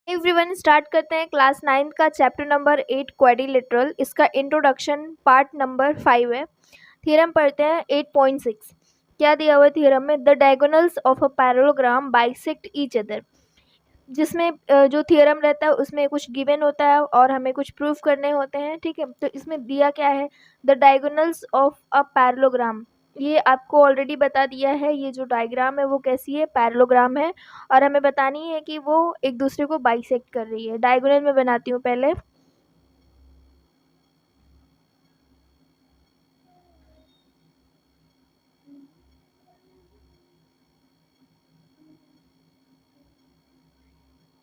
Everyone start करते हैं class 9th का चैप्टर नंबर 8 क्वाड्रिलेटरल। इसका इंट्रोडक्शन पार्ट नंबर 5 है। थ्योरम पढ़ते हैं 8.6। क्या दिया हुआ है थ्योरम में? The diagonals of a parallelogram bisect each other. जिसमें जो थ्योरम रहता है उसमें कुछ गिवन होता है और हमें कुछ प्रूफ करने होते हैं। ठीक है, तो इसमें दिया क्या है? The diagonals of a parallelogram. ये आपको ऑलरेडी बता दिया है। ये जो डायग्राम है वो कैसी है? पैरेललोग्राम है। और हमें बतानी है कि वो एक दूसरे को बाइसेक्ट कर रही है। डायगोनल में बनाती हूँ पहले।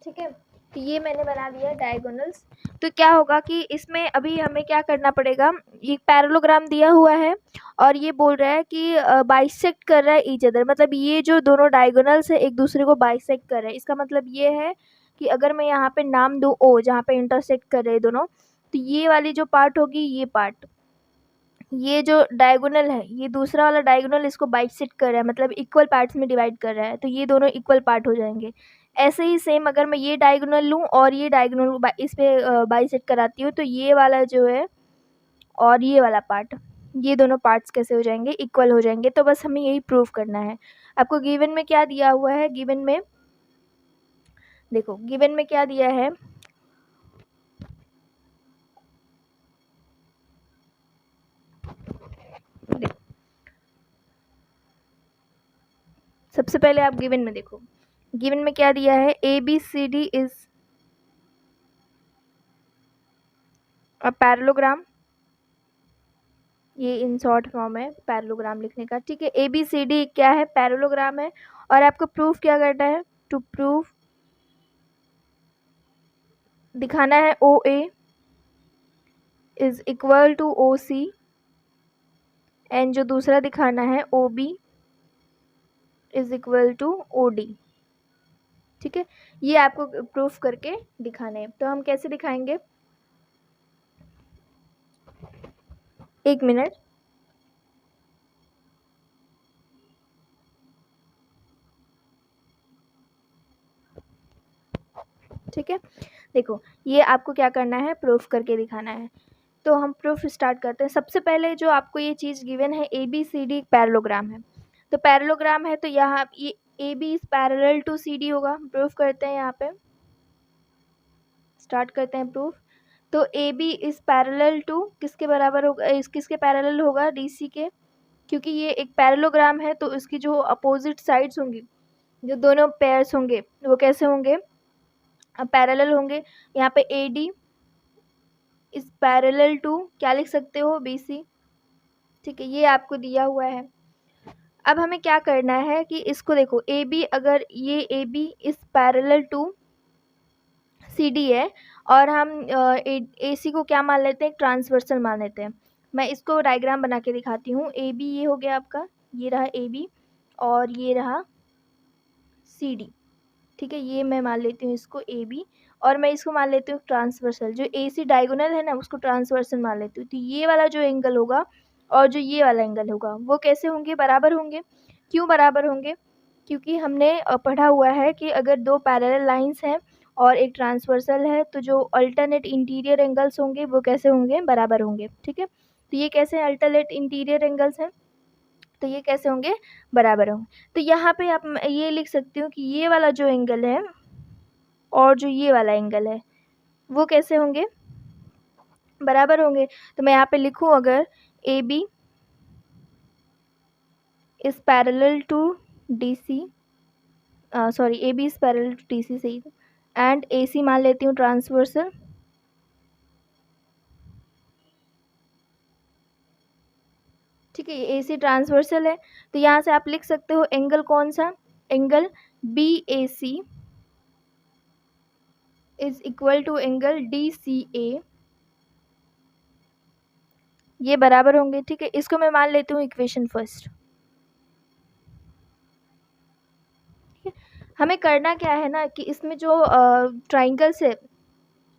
ठीक है, तो ये मैंने बना दिया डायगोनल्स। तो क्या होगा कि इसमें अभी हमें क्या करना पड़ेगा? ये पैरेललोग्राम दिया हुआ है और ये बोल रहा है कि बाइसेक्ट कर रहा है ईच अदर। मतलब ये जो दोनों डायगोनल्स है एक दूसरे को बाइसेक्ट कर रहे हैं। इसका मतलब ये है कि अगर मैं यहाँ पे नाम दूँ ओ, जहाँ पे इंटरसेक्ट कर रहे हैं दोनों, तो ये वाली जो पार्ट होगी, ये पार्ट, ये जो डायगोनल है, ये दूसरा वाला डायगोनल इसको बाइसेक्ट कर रहा है, मतलब इक्वल पार्ट्स में डिवाइड कर रहा है, तो ये दोनों इक्वल पार्ट हो जाएंगे। ऐसे ही सेम अगर मैं ये डायगोनल लूँ और ये डायगोनल इस पे बाइसेक्ट कराती हूँ, तो ये वाला जो है और ये वाला पार्ट, ये दोनों पार्ट्स कैसे हो जाएंगे? इक्वल हो जाएंगे। तो बस हमें यही प्रूव करना है। आपको गिवन में क्या दिया हुआ है? गिवन में देखो, गिवन में क्या दिया है? सबसे पहले आप गिवन में देखो, गिवन में क्या दिया है? A B C D is a parallelogram. ये इन शॉर्ट फॉर्म है पैरेललोग्राम लिखने का। ठीक है, ए बी सी डी क्या है? पैरेललोग्राम है। और आपको प्रूफ क्या करना है? टू प्रूफ, दिखाना है O A is equal to O C, and जो दूसरा दिखाना है O B is equal to O D. ठीक है, ये आपको प्रूफ करके दिखाने हैं। तो हम कैसे दिखाएंगे? एक मिनट। ठीक है, देखो, ये आपको क्या करना है? प्रूफ करके दिखाना है। तो हम प्रूफ स्टार्ट करते हैं। सबसे पहले जो आपको ये चीज़ गिवन है, A B C D parallelogram है। तो पैरेललोग्राम है तो यहाँ ये A B is parallel to C D होगा। प्रूफ करते हैं, यहाँ पे स्टार्ट करते हैं प्रूफ। तो A B is parallel to किसके बराबर होगा? इस किसके पैरेलल होगा? डी सी के। क्योंकि ये एक पैरेललोग्राम है तो इसकी जो अपोजिट साइड्स होंगी, जो दोनों पेयर्स होंगे, वो कैसे होंगे? पैरेलल होंगे। यहाँ पे A D is parallel to क्या लिख सकते हो? B C. ठीक है, ये आपको दिया हुआ है। अब हमें क्या करना है कि इसको देखो, ए बी, अगर ये A B is parallel to C D है और हम ए सी को क्या मान लेते हैं? ट्रांसवर्सल मान लेते हैं। मैं इसको डायग्राम बना के दिखाती हूँ। ए बी ये हो गया आपका, ये रहा ए बी और ये रहा सी डी। ठीक है, ये मैं मान लेती हूँ इसको ए बी और मैं इसको मान लेती हूँ ट्रांसवर्सल। जो ए सी डायगोनल है ना, उसको ट्रांसवर्सल मान लेती हूँ। तो ये वाला जो एंगल होगा और जो ये वाला एंगल होगा, वो कैसे होंगे? बराबर होंगे। क्यों बराबर होंगे? क्योंकि हमने पढ़ा हुआ है कि अगर दो पैरेलल लाइंस हैं और एक ट्रांसवर्सल है, तो जो अल्टरनेट इंटीरियर एंगल्स होंगे वो कैसे होंगे? बराबर होंगे। ठीक है, तो ये कैसे अल्टरनेट इंटीरियर एंगल्स हैं? तो ये कैसे होंगे? बराबर होंगे। तो यहाँ पे आप ये लिख सकती हूँ कि ये वाला जो एंगल है और जो ये वाला एंगल है, वो कैसे होंगे? बराबर होंगे। तो मैं यहाँ पे लिखूँ अगर A B is parallel to D C, sorry, A B is parallel to D C सही, एंड ए सी मान लेती हूँ ट्रांसवर्सल। ठीक है, ए सी ट्रांसवर्सल है। तो यहाँ से आप लिख सकते हो एंगल कौन सा? Angle B A C is equal to angle D C A, ये बराबर होंगे। ठीक है, इसको मैं मान लेती हूँ इक्वेशन फर्स्ट। हमें करना क्या है ना कि इसमें जो ट्राइंगल्स है,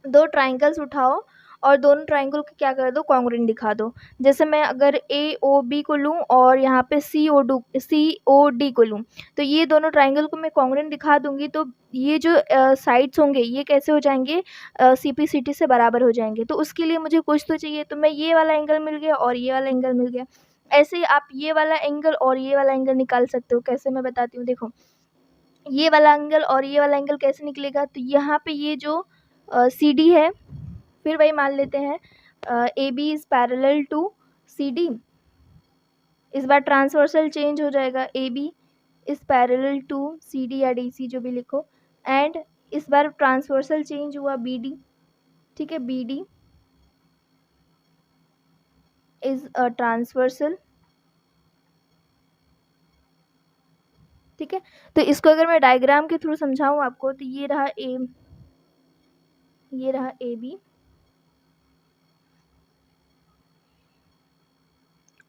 दो ट्राइंगल्स उठाओ और दोनों ट्राइंगल को क्या कर दो, कॉन्ग्रुएंट दिखा दो। जैसे मैं अगर AOB को लूँ और यहाँ पे COD को लूँ, तो ये दोनों ट्राइंगल को मैं कॉन्ग्रुएंट दिखा दूंगी, तो ये जो साइड्स होंगे ये कैसे हो जाएंगे, CPCT से बराबर हो जाएंगे। तो उसके लिए मुझे कुछ तो चाहिए, तो मैं ये वाला एंगल मिल गया और ये वाला एंगल मिल गया। ऐसे ही आप ये वाला एंगल और ये वाला एंगल निकाल सकते हो। कैसे, मैं बताती हूँ। देखो, ये वाला एंगल और ये वाला एंगल कैसे निकलेगा, तो यहाँ पे ये जो CD है, फिर वही मान लेते हैं AB is parallel to CD। इस बार ट्रांसवर्सल चेंज हो जाएगा, AB is parallel to CD या DC जो भी लिखो, एंड इस बार ट्रांसवर्सल चेंज हुआ BD। ठीक है, BD इज़ ट्रांसवर्सल। ठीक है, तो इसको अगर मैं डायग्राम के थ्रू समझाऊँ आपको, तो ये रहा AB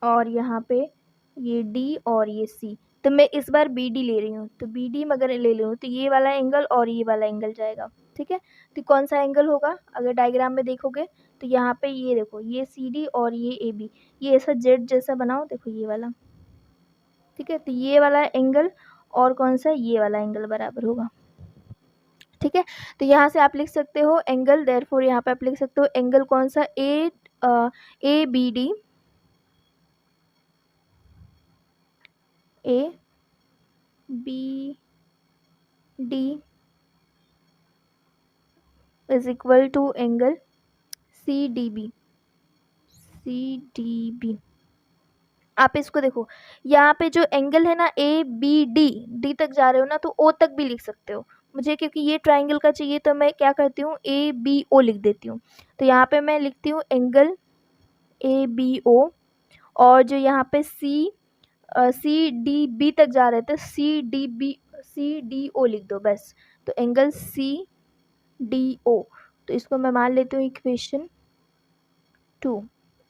और यहाँ पे ये D और ये C। तो मैं इस बार BD ले रही हूँ, तो BD में अगर ले रही हूँ तो ये वाला एंगल और ये वाला एंगल जाएगा। ठीक है, तो कौन सा एंगल होगा, अगर डायग्राम में देखोगे तो यहाँ पे ये देखो, ये CD और ये AB, ये ऐसा जेड जैसा बनाओ, देखो ये वाला। ठीक है, तो ये वाला एंगल और कौन सा, ये वाला एंगल बराबर होगा। ठीक है, तो यहाँ से आप लिख सकते हो एंगल, देयरफॉर यहाँ पे आप लिख सकते हो एंगल कौन सा, ABD is equal to angle CDB। आप इसको देखो, यहाँ पे जो एंगल है ना ABD, D तक जा रहे हो ना, तो O तक भी लिख सकते हो। मुझे क्योंकि ये ट्राइंगल का चाहिए, तो मैं क्या करती हूँ, ABO लिख देती हूँ। तो यहाँ पे मैं लिखती हूँ एंगल ABO, और जो यहाँ पे CDB तक जा रहे थे, CDO लिख दो बस। तो एंगल CDO, तो इसको मैं मान लेती हूँ इक्वेशन 2।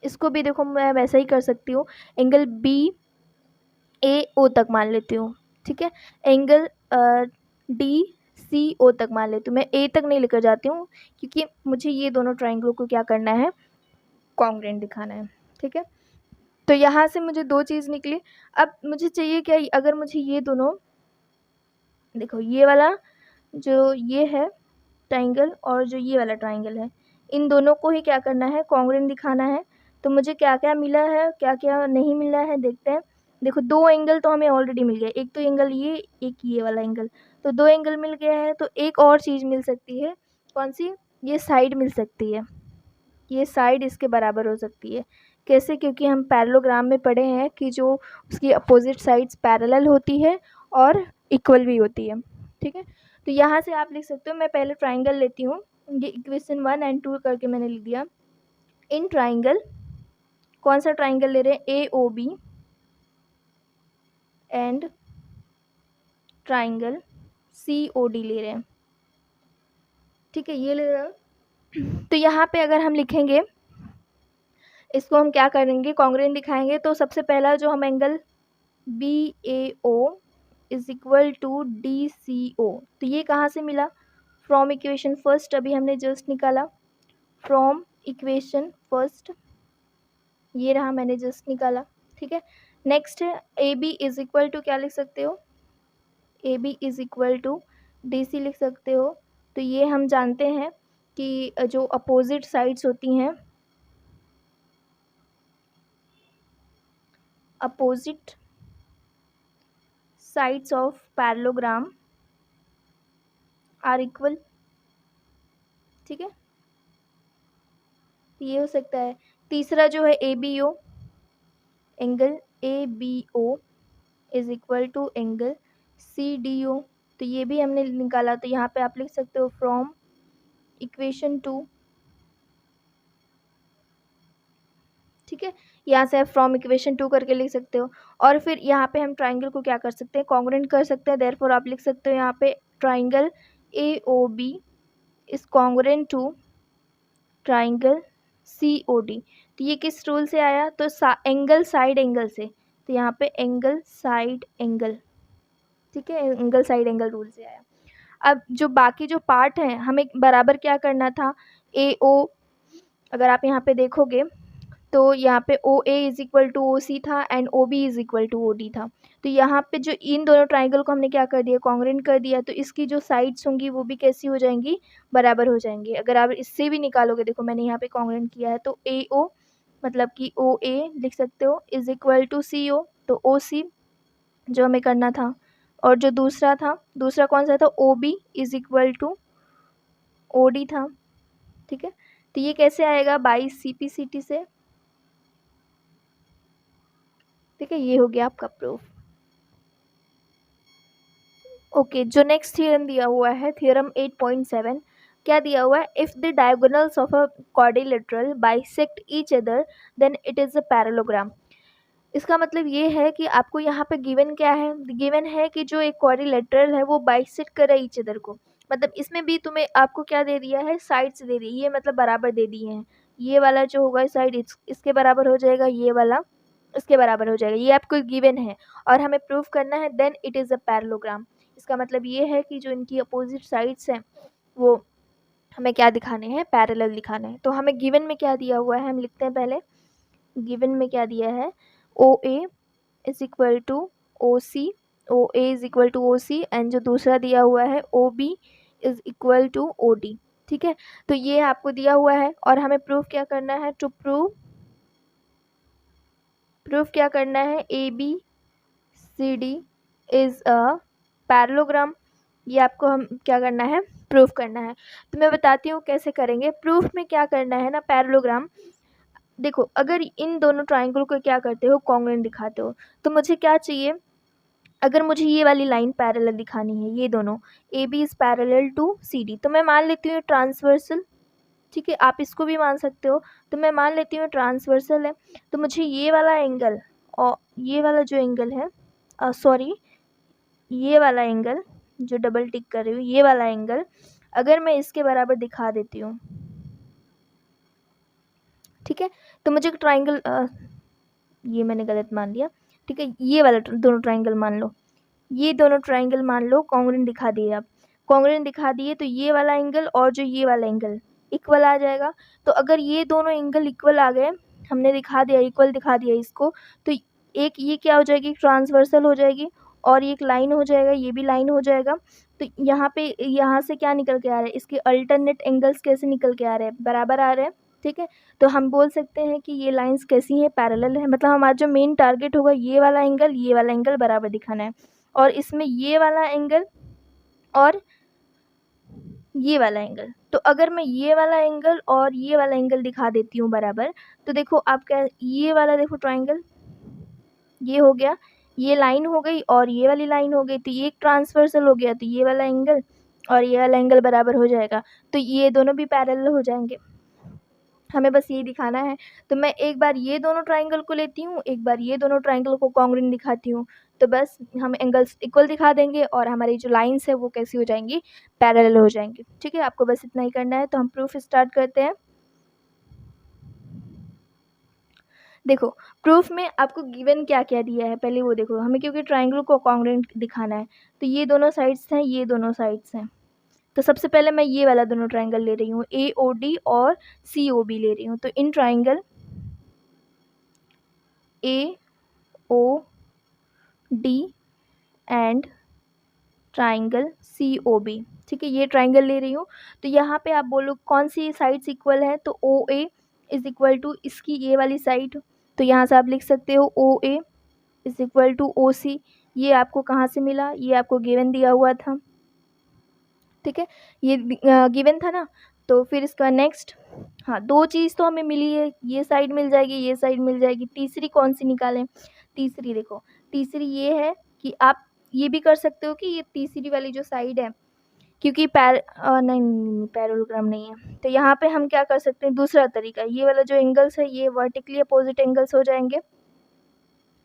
इसको भी देखो मैं वैसा ही कर सकती हूँ, एंगल BAO तक मान लेती हूँ। ठीक है, एंगल DCO तक मान लेती हूँ, मैं A तक नहीं लेकर जाती हूँ, क्योंकि मुझे ये दोनों ट्राइंगल को क्या करना है, कॉन्ग्रुएंट दिखाना है। ठीक है, तो यहाँ से मुझे दो चीज़ निकली। अब मुझे चाहिए क्या, अगर मुझे ये दोनों, देखो ये वाला जो ये है ट्राइंगल और जो ये वाला ट्राइंगल है, इन दोनों को ही क्या करना है, कॉन्ग्रुएंट दिखाना है। तो मुझे क्या क्या मिला है, क्या क्या नहीं मिला है, देखते हैं। देखो, दो एंगल तो हमें ऑलरेडी मिल गया, एक तो एंगल ये, एक ये वाला एंगल, तो दो एंगल मिल गया है। तो एक और चीज़ मिल सकती है, कौन सी, ये साइड मिल सकती है, ये साइड इसके बराबर हो सकती है। कैसे, क्योंकि हम पैरेललोग्राम में पढ़े हैं कि जो उसकी अपोजिट साइड्स पैरेलल होती है और इक्वल भी होती है। ठीक है, तो यहाँ से आप लिख सकते हो, मैं पहले ट्राइंगल लेती हूँ, ये इक्वेशन 1 और 2 करके मैंने लिख दिया। इन ट्राइंगल, कौन सा ट्राइंगल ले रहे हैं, AOB एंड ट्राइंगल COD ले रहे हैं। ठीक है, ये ले रहे हैं। तो यहाँ पे अगर हम लिखेंगे, इसको हम क्या करेंगे, कॉन्ग्रुएंट दिखाएंगे। तो सबसे पहला जो हम angle BAO is equal to DCO, तो ये कहाँ से मिला, फ्रॉम इक्वेशन फर्स्ट, अभी हमने जस्ट निकाला, फ्रॉम इक्वेशन फर्स्ट, ये रहा, मैंने जस्ट निकाला। ठीक है, नेक्स्ट है AB इज इक्वल टू, क्या लिख सकते हो, AB is equal to DC लिख सकते हो। तो ये हम जानते हैं कि जो अपोजिट साइड्स होती हैं, opposite sides of parallelogram are equal. ठीक है, ये हो सकता है। तीसरा जो है ABO, angle ABO is equal to angle CDO, तो ये भी हमने निकाला। तो यहाँ पे आप लिख सकते हो फ्रॉम इक्वेशन 2। ठीक है, यहाँ से आप फ्रॉम इक्वेशन 2 करके लिख सकते हो। और फिर यहाँ पे हम ट्राइंगल को क्या कर सकते हैं, कॉन्ग्रुएंट कर सकते हैं। देयरफॉर आप लिख सकते हो यहाँ पे triangle AOB is congruent to triangle COD। तो ये किस रूल से आया, तो एंगल साइड एंगल से, तो यहाँ पे एंगल साइड एंगल। ठीक है, एंगल साइड एंगल रूल से आया। अब जो बाकी जो पार्ट हैं, हमें बराबर क्या करना था, AO अगर आप यहाँ पे देखोगे तो यहाँ पे O A is equal to O C था and O B is equal to O D था। तो यहाँ पे जो इन दोनों ट्राइंगल को हमने क्या कर दिया, कॉन्ग्रुएंट कर दिया, तो इसकी जो साइड्स होंगी वो भी कैसी हो जाएंगी, बराबर हो जाएंगी। अगर आप इससे भी निकालोगे, देखो मैंने यहाँ पे कॉन्ग्रुएंट किया है, तो ए ओ मतलब कि ओ ए लिख सकते हो is equal to C O, तो ओ सी जो हमें करना था, और जो दूसरा था, दूसरा कौन सा था, O B is equal to O D था। ठीक है, तो ये कैसे आएगा, by C P C T से। ठीक है, ये हो गया आपका प्रूफ। ओके, जो नेक्स्ट थ्योरम दिया हुआ है, थ्योरम 8.7, क्या दिया हुआ है, if the diagonals of a quadrilateral bisect each other then it is a parallelogram. इसका मतलब ये है कि आपको यहाँ पे गिवन क्या है, गिवन है कि जो एक क्वाड्रिलेटरल है वो बाइसेक्ट करे ईच अदर को। मतलब इसमें भी तुम्हें आपको क्या दे दिया है, साइड्स दे दी, ये मतलब बराबर दे दिए हैं। ये वाला जो होगा साइड इसके बराबर हो जाएगा, ये वाला इसके बराबर हो जाएगा, ये आपको गिवन है और हमें प्रूव करना है, then it is a parallelogram. इसका मतलब ये है कि जो इनकी अपोजिट साइड्स हैं वो हमें क्या दिखाने हैं, पैरेलल दिखाने हैं। तो हमें गिवन में क्या दिया हुआ है, हम लिखते हैं पहले। गिवन में क्या दिया है, O A is equal to O C, O A is equal to O C, and जो दूसरा दिया हुआ है O B is equal to O D. ठीक है, तो ये आपको दिया हुआ है और हमें प्रूफ क्या करना है, टू प्रूफ क्या करना है, A B C D is a parallelogram. ये आपको हम क्या करना है, प्रूफ करना है। तो मैं बताती हूँ कैसे करेंगे। प्रूफ में क्या करना है ना, पैरेललोग्राम, देखो अगर इन दोनों ट्राइंगल को क्या करते हो, कॉन्ग्रुएंट दिखाते हो, तो मुझे क्या चाहिए, अगर मुझे ये वाली लाइन पैरेलल दिखानी है, ये दोनों A B is parallel to C D, तो मैं मान लेती हूँ ट्रांसवर्सल। ठीक है, आप इसको भी मान सकते हो, तो मैं मान लेती हूँ ट्रांसवर्सल है। तो मुझे ये वाला एंगल और ये वाला जो एंगल है, सॉरी ये वाला एंगल जो डबल टिक कर रही हूँ, ये वाला एंगल अगर मैं इसके बराबर दिखा देती हूँ, ठीक है, तो मुझे ट्राइंगल, ये मैंने गलत मान लिया। ठीक है, ये वाला दोनों ट्राइंगल मान लो, ये दोनों ट्राइंगल मान लो कॉन्ग्रुएंट दिखा दिए। आप कॉन्ग्रुएंट दिखा दिए तो ये वाला एंगल और जो ये वाला एंगल इक्वल आ जाएगा। तो अगर ये दोनों एंगल इक्वल आ गए, हमने दिखा दिया, इक्वल दिखा दिया इसको, तो एक ये क्या हो जाएगी, ट्रांसवर्सल हो जाएगी, और ये एक लाइन हो जाएगा, ये भी लाइन हो जाएगा। तो यहाँ पे यहाँ से क्या निकल के आ रहा है, इसके अल्टरनेट एंगल्स कैसे निकल के आ रहे हैं, बराबर आ रहे हैं। ठीक है, तो हम बोल सकते हैं कि ये लाइंस कैसी हैं, पैरेलल है। मतलब हमारा जो मेन टारगेट होगा, ये वाला एंगल बराबर दिखाना है, और इसमें ये वाला एंगल और ये वाला एंगल। तो अगर मैं ये वाला एंगल और ये वाला एंगल दिखा देती हूँ बराबर, तो देखो आप क्या, ये वाला देखो ट्राइंगल, ये हो गया, ये लाइन हो गई और ये वाली लाइन हो गई, तो ये एक ट्रांसवर्सल हो गया, तो ये वाला एंगल और ये वाला एंगल बराबर हो जाएगा, तो ये दोनों भी पैरेलल हो जाएंगे। हमें बस यही दिखाना है। तो मैं एक बार ये दोनों ट्राइंगल को लेती हूँ, एक बार ये दोनों ट्राइंगल को कॉन्ग्रुएंट दिखाती हूँ, तो बस हम एंगल्स इक्वल दिखा देंगे और हमारी जो लाइंस है वो कैसी हो जाएंगी, पैरेलल हो जाएंगी। ठीक है, आपको बस इतना ही करना है। तो हम प्रूफ स्टार्ट करते हैं। देखो प्रूफ में आपको गिवन क्या क्या दिया है, पहले वो देखो हमें, क्योंकि ट्राइंगल को कॉन्ग्रुएंट दिखाना है। तो ये दोनों साइड्स हैं, ये दोनों साइड्स हैं। तो सबसे पहले मैं ये वाला दोनों ट्राइंगल ले रही हूँ, ए ओ डी और सी ओ बी ले रही हूँ। तो in triangle A O D and triangle C O B. ठीक है, ये ट्राइंगल ले रही हूँ। तो यहाँ पे आप बोलो कौन सी साइड्स इक्वल है, तो ओ ए इज इक्वल टू इसकी ये वाली साइड। तो यहाँ से आप लिख सकते हो ओ A is equal to O सी। ये आपको कहाँ से मिला, ये आपको गिवन दिया हुआ था। ठीक है, ये गिवन था ना। तो फिर इसका नेक्स्ट, हाँ दो चीज़ तो हमें मिली है, ये साइड मिल जाएगी, ये साइड मिल जाएगी। तीसरी कौन सी निकालें, तीसरी देखो, तीसरी ये है कि आप ये भी कर सकते हो कि ये तीसरी वाली जो साइड है, क्योंकि नहीं पैरेललोग्राम नहीं है, तो यहाँ पे हम क्या कर सकते हैं, दूसरा तरीका, ये वाला जो एंगल्स है ये वर्टिकली अपोजिट एंगल्स हो जाएंगे।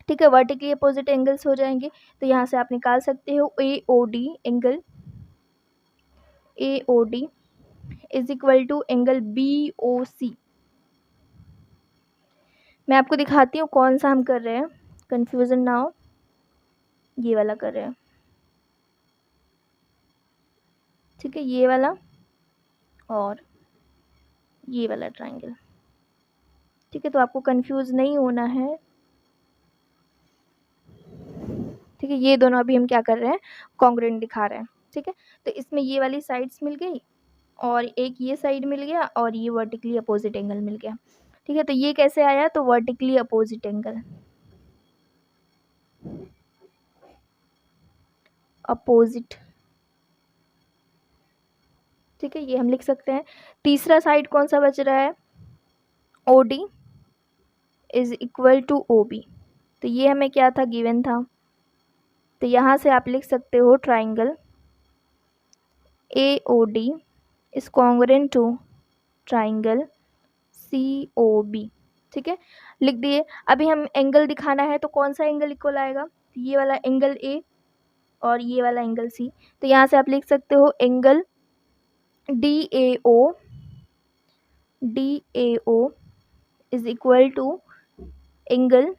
ठीक है, वर्टिकली अपोजिट एंगल्स हो जाएंगे। तो यहाँ से आप निकाल सकते हो A O D angle, A O D is equal to angle B O C. मैं आपको दिखाती हूँ कौन सा हम कर रहे हैं, कन्फ्यूज़न ना हो, ये वाला कर रहे हैं। ठीक है, ये वाला और ये वाला ट्राइंगल। ठीक है, तो आपको कंफ्यूज नहीं होना है। ठीक है, ये दोनों अभी हम क्या कर रहे हैं, कॉन्ग्रुएंट दिखा रहे हैं। ठीक है, तो इसमें ये वाली साइड्स मिल गई और एक ये साइड मिल गया और ये वर्टिकली अपोजिट एंगल मिल गया। ठीक है, तो ये कैसे आया, तो वर्टिकली अपोजिट एंगल, अपोजिट। ठीक है, ये हम लिख सकते हैं। तीसरा साइड कौन सा बच रहा है, O D is equal to O B. तो ये हमें क्या था, गिवन था। तो यहाँ से आप लिख सकते हो triangle A O D is congruent to triangle C O B. ठीक है, लिख दिए। अभी हम एंगल दिखाना है, तो कौन सा एंगल इक्वल आएगा, तो ये वाला एंगल ए और ये वाला एंगल सी। तो यहाँ से आप लिख सकते हो angle D A O is equal to angle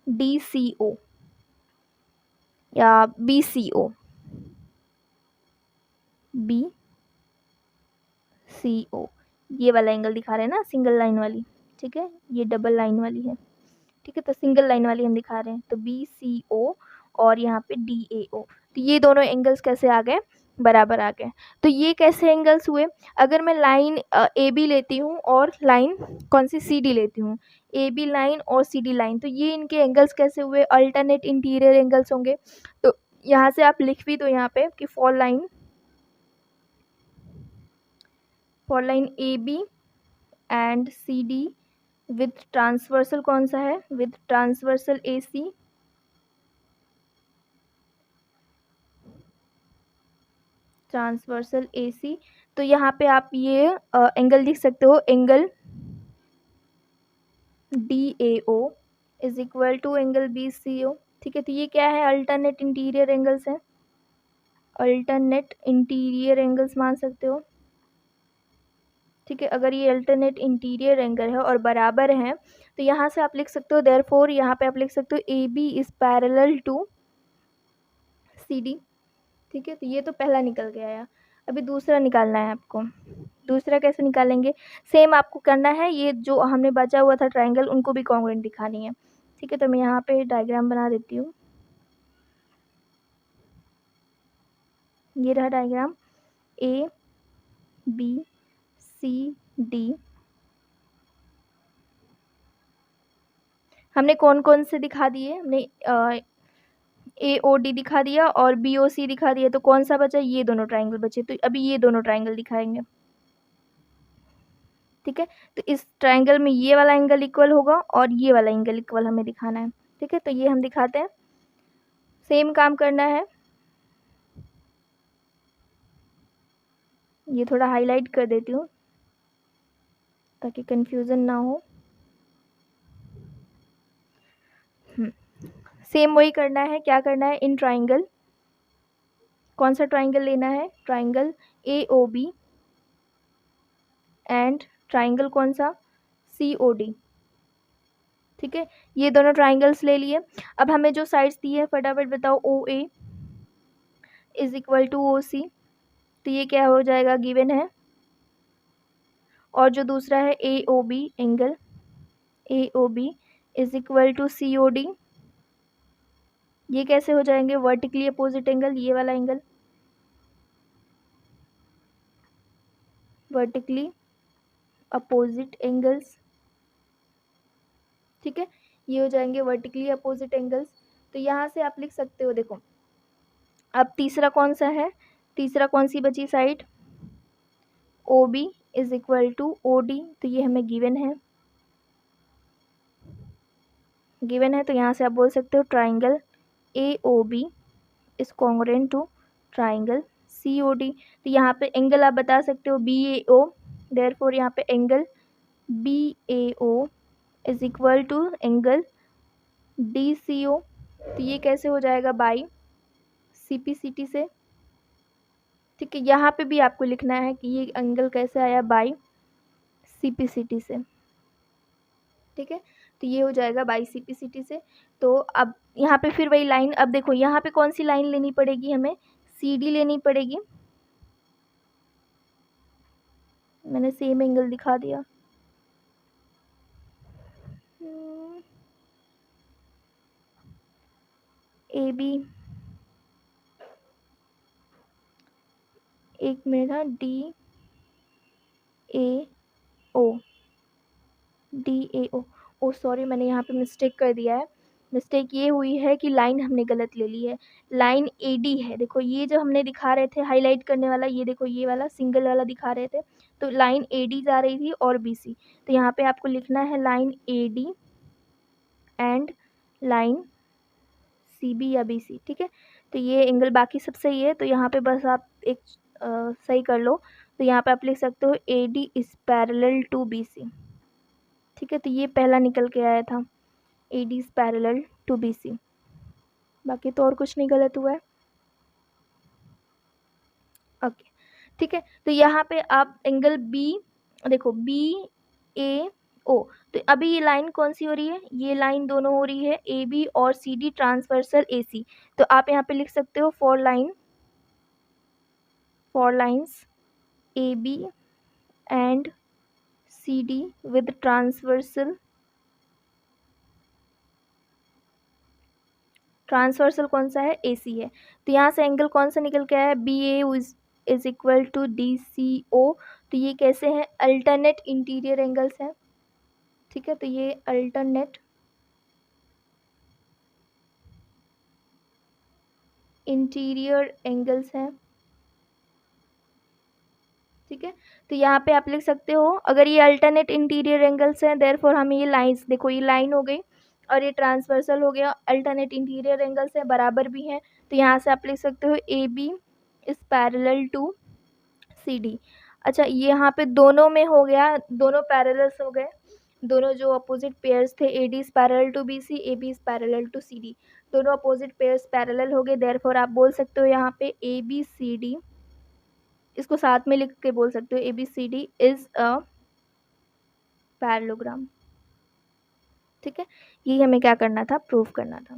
D C O या B C O, B C ओ। ये वाला एंगल दिखा रहे हैं ना, सिंगल लाइन वाली। ठीक है, ये डबल लाइन वाली है। ठीक है, तो सिंगल लाइन वाली हम दिखा रहे हैं, तो बी सी ओ और यहाँ पे डी ए ओ। तो ये दोनों एंगल्स कैसे आ गए, बराबर आ गए। तो ये कैसे एंगल्स हुए, अगर मैं लाइन ए बी लेती हूँ और लाइन कौन सी, सी डी लेती हूँ, ए बी लाइन और सी डी लाइन, तो ये इनके एंगल्स कैसे हुए, अल्टरनेट इंटीरियर एंगल्स होंगे। तो यहाँ से आप लिख भी दो यहाँ पे कि for line A B and C D with transversal कौन सा है, with transversal A C, transversal A C. तो यहाँ पे आप ये एंगल लिख सकते हो, angle D A O is equal to angle B C O. ठीक है, तो ये क्या है, अल्टरनेट इंटीरियर एंगल्स है, अल्टरनेट इंटीरियर एंगल्स मान सकते हो। ठीक है, अगर ये अल्टरनेट इंटीरियर एंगल है और बराबर हैं, तो यहाँ से आप लिख सकते हो देयरफॉर, यहाँ पे आप लिख सकते हो A B is parallel to C D. ठीक है, तो ये तो पहला निकल गया है। अभी दूसरा निकालना है आपको। दूसरा कैसे निकालेंगे, सेम आपको करना है, ये जो हमने बचा हुआ था ट्राइंगल उनको भी कॉन्ग्रुएंट दिखानी है। ठीक है, तो मैं यहाँ पे डायग्राम बना देती हूँ। ये रहा diagram, A B C D. हमने कौन कौन से दिखा दिए, हमने ए ओ डी दिखा दिया और बी ओ सी दिखा दिया। तो कौन सा बचा, ये दोनों ट्राइंगल बचे। तो अभी ये दोनों ट्राइंगल दिखाएंगे। ठीक है, तो इस ट्राइंगल में ये वाला एंगल इक्वल होगा और ये वाला एंगल इक्वल हमें दिखाना है। ठीक है, तो ये हम दिखाते हैं, सेम काम करना है। ये थोड़ा हाईलाइट कर देती हूँ ताकि कंफ्यूजन ना हो। सेम वही करना है, क्या करना है, इन ट्राइंगल, कौन सा ट्राइंगल लेना है, triangle A O B and triangle कौन सा, सी ओ डी। ठीक है, ये दोनों ट्राइंगल्स ले लिए। अब हमें जो साइड्स दी है फटाफट बताओ, ओ A is equal to O सी। तो ये क्या हो जाएगा, गिवन है। और जो दूसरा है A O B, angle A O B is equal to C O D, ये कैसे हो जाएंगे, वर्टिकली अपोजिट एंगल, ये वाला एंगल वर्टिकली अपोजिट एंगल्स। ठीक है, ये हो जाएंगे वर्टिकली अपोजिट एंगल्स। तो यहाँ से आप लिख सकते हो, देखो अब तीसरा कौन सा है, तीसरा कौन सी बची side, O B is equal to O D. तो ये हमें गिवन है, गिवन है। तो यहाँ से आप बोल सकते हो triangle A O B is congruent to triangle C O D. तो यहाँ पे एंगल आप बता सकते हो बी ए ओ, देयरफॉर यहाँ पे angle B A O is equal to angle D C O. तो ये कैसे हो जाएगा, by C P C T से। ठीक है, यहाँ पे भी आपको लिखना है कि ये एंगल कैसे आया, by C P C T से। ठीक है, तो ये हो जाएगा by C P C T से। तो अब यहाँ पे फिर वही लाइन, अब देखो यहाँ पे कौन सी लाइन लेनी पड़ेगी, हमें सी डी लेनी पड़ेगी। मैंने सेम एंगल दिखा दिया, बी, एक मिनट, हाँ, D A O, D A O, oh sorry, मैंने यहाँ पे मिस्टेक कर दिया है। मिस्टेक ये हुई है कि लाइन हमने गलत ले ली है। लाइन ए डी है, देखो ये जो हमने दिखा रहे थे हाईलाइट करने वाला, ये देखो ये वाला सिंगल वाला दिखा रहे थे, तो लाइन ए डी जा रही थी और बी सी। तो यहाँ पे आपको लिखना है line A D and line C B या बी सी, ठीक है। तो ये एंगल बाकी सब सही है, तो यहाँ पे बस आप एक सही कर लो। तो यहाँ पे आप लिख सकते हो A D is parallel to B C, ठीक है। तो ये पहला निकल के आया था, A D is parallel to B C. बाकी तो और कुछ नहीं गलत हुआ है, ओके, ठीक है। तो यहाँ पे आप एंगल बी देखो, बी ए ओ, तो अभी ये लाइन कौन सी हो रही है, ये लाइन दोनों हो रही है ए बी और C D transversal A C. तो आप यहाँ पे लिख सकते हो for lines A B and C D with transversal कौन सा है, ए सी है। तो यहाँ से एंगल कौन सा निकल के आया है, B A is equal to D C O. तो ये कैसे हैं, अल्टरनेट इंटीरियर एंगल्स हैं, ठीक है। तो ये अल्टरनेट इंटीरियर एंगल्स हैं, ठीक है। तो यहाँ पे आप लिख सकते हो, अगर ये अल्टरनेट इंटीरियर एंगल्स हैं, देयरफॉर हमें ये लाइंस, देखो ये लाइन हो गई और ये ट्रांसवर्सल हो गया, अल्टरनेट इंटीरियर एंगल्स हैं, बराबर भी हैं। तो यहाँ से आप लिख सकते हो A B is parallel to C D. अच्छा, ये यहाँ पे दोनों में हो गया, दोनों पैरेलल्स हो गए, दोनों जो अपोजिट पेयर्स थे, A D is parallel to B C, A B is parallel to C D, दोनों अपोजिट पेयर्स पैरेलल हो गए। देयरफॉर आप बोल सकते हो यहाँ पे ए बी सी डी, इसको साथ में लिख के बोल सकते हो, A B C D is a parallelogram, ठीक है। यही हमें क्या करना था, प्रूव करना था।